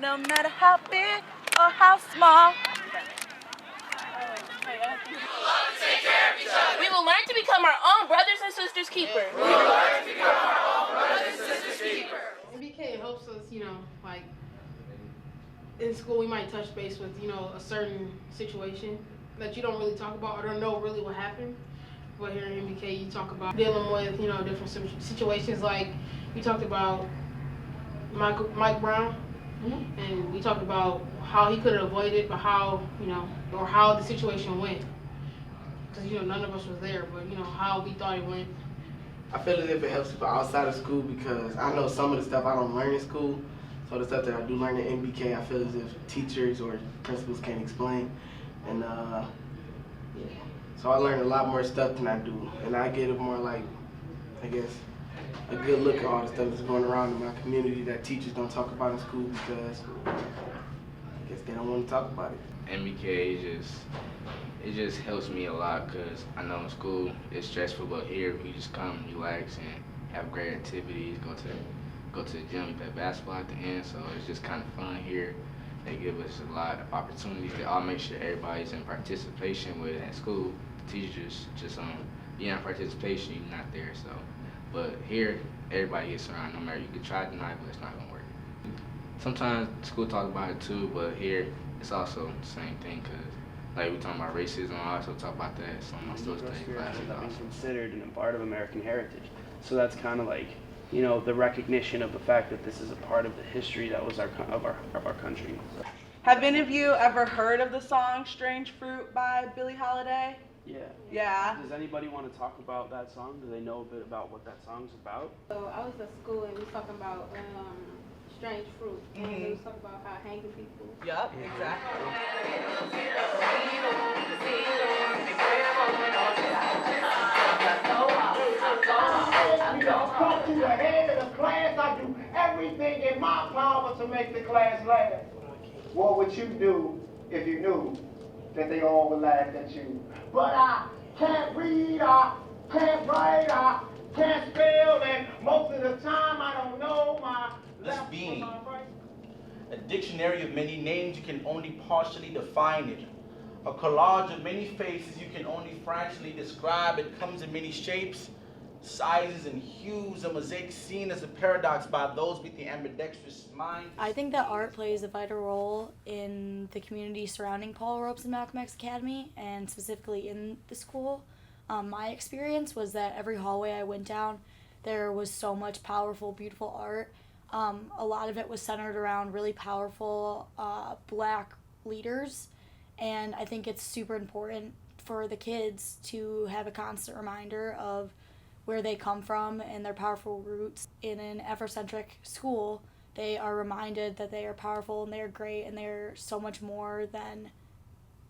no matter how big or how small. We will learn to become our own brothers and sisters keepers. MBK helps us, like in school we might touch base with, a certain situation that you don't really talk about or don't know really what happened. But here in MBK you talk about dealing with, different situations, like we talked about Mike Brown, and we talked about how he could have avoided it, but how, or how the situation went. Because, none of us was there, but, how we thought it went. I feel as if it helps people outside of school because I know some of the stuff I don't learn in school. So the stuff that I do learn in MBK, I feel as if teachers or principals can't explain. And so I learn a lot more stuff than I do. And I get a more, like, I guess, a good look at all the stuff that's going around in my community that teachers don't talk about in school because I guess they don't want to talk about it. MBK it just helps me a lot because I know in school it's stressful, but here we just come, relax, and have great activities. Go to the gym, play basketball at the end, so it's just kind of fun here. They give us a lot of opportunities. They all make sure everybody's in participation with it at school. The teachers just be in participation, you're not there. So, but here everybody gets around. No matter, you can try to deny, but it's not gonna work. Sometimes school talk about it too, but here it's also the same thing because. Like we talking about racism, I also talk about that in some of my social studies classes. That being considered and a part of American heritage. So that's kind of like, the recognition of the fact that this is a part of the history that was of our country. Have any of you ever heard of the song "Strange Fruit" by Billie Holiday? Yeah. Yeah. Does anybody want to talk about that song? Do they know a bit about what that song's about? So I was at school and we was talking about strange fruit. And we was talking about how hanging people. Yup, exactly. Come to the head of the class. I do everything in my power to make the class laugh. What would you do if you knew that they all would laugh at you? But I can't read, I can't write, I can't spell, and most of the time I don't know my left being from my right. a dictionary of many names, you can only partially define it. A collage of many faces, you can only fractionally describe. It comes in many shapes, sizes, and hues. A mosaic seen as a paradox by those with the ambidextrous mind. I think that art plays a vital role in the community surrounding Paul Ropes and Malcolm X Academy, and specifically in the school. My experience was that every hallway I went down, there was so much powerful, beautiful art. A lot of it was centered around really powerful black leaders, and I think it's super important for the kids to have a constant reminder of where they come from and their powerful roots. In an Afrocentric school, they are reminded that they are powerful and they are great and they're so much more than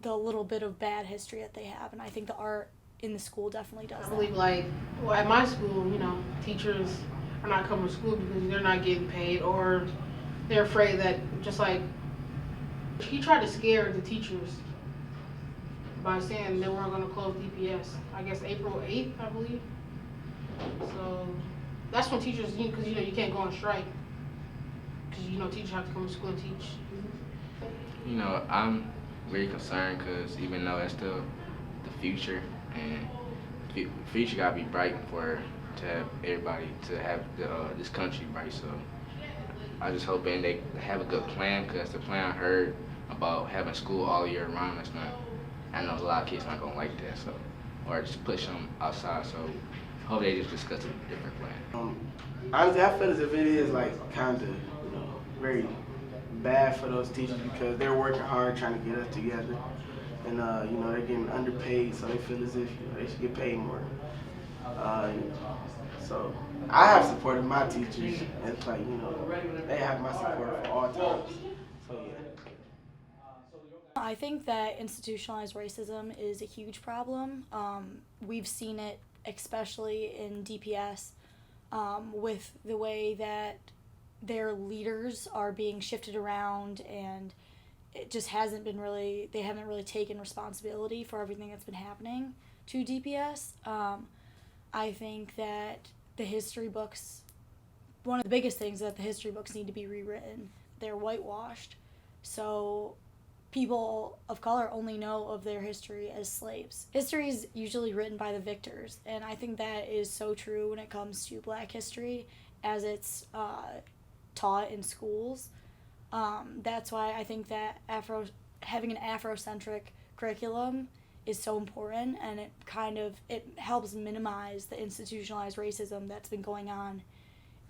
the little bit of bad history that they have, and I think the art in the school definitely does that. I believe, at my school, teachers are not coming to school because they're not getting paid, or they're afraid that, just like, he tried to scare the teachers by saying they weren't going to close DPS, I guess April 8th, I believe. So that's when teachers, because you can't go on strike, because teachers have to come to school and teach. I'm very concerned because even though that's still the future, and the future gotta be bright to have everybody, to have this country bright. So I just hope they have a good plan, because the plan I heard about having school all year round, I know a lot of kids not gonna like that. So, or just push them outside. So I hope they just discuss a different plan. Honestly, I feel as if it is kind of very bad for those teachers because they're working hard trying to get us together, and they're getting underpaid, so they feel as if they should get paid more. So I have supported my teachers, and it's they have my support for all times. So yeah. I think that institutionalized racism is a huge problem. We've seen it especially in DPS with the way that their leaders are being shifted around, and it just they haven't really taken responsibility for everything that's been happening to DPS. I think that the history books, one of the biggest things that the history books need to be rewritten. they're whitewashed. So people of color only know of their history as slaves. History is usually written by the victors, and I think that is so true when it comes to Black history as it's taught in schools. That's why I think that having an Afrocentric curriculum is so important, and it helps minimize the institutionalized racism that's been going on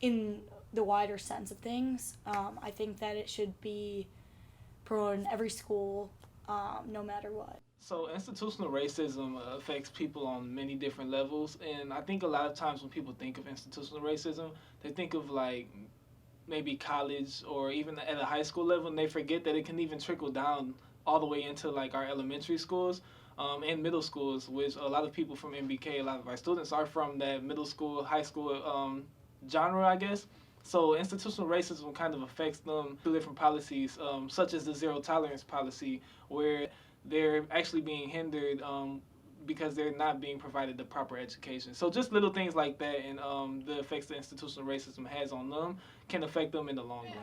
in the wider sense of things. I think that it should be promoted in every school, no matter what. So institutional racism affects people on many different levels, and I think a lot of times when people think of institutional racism, they think of like maybe college or even at a high school level, and they forget that it can even trickle down all the way into like our elementary schools and middle schools, which a lot of people from MBK, a lot of our students are from that middle school, high school genre, I guess. So institutional racism kind of affects them through different policies, such as the zero tolerance policy, where they're actually being hindered because they're not being provided the proper education. So just little things like that and the effects that institutional racism has on them can affect them in the long run.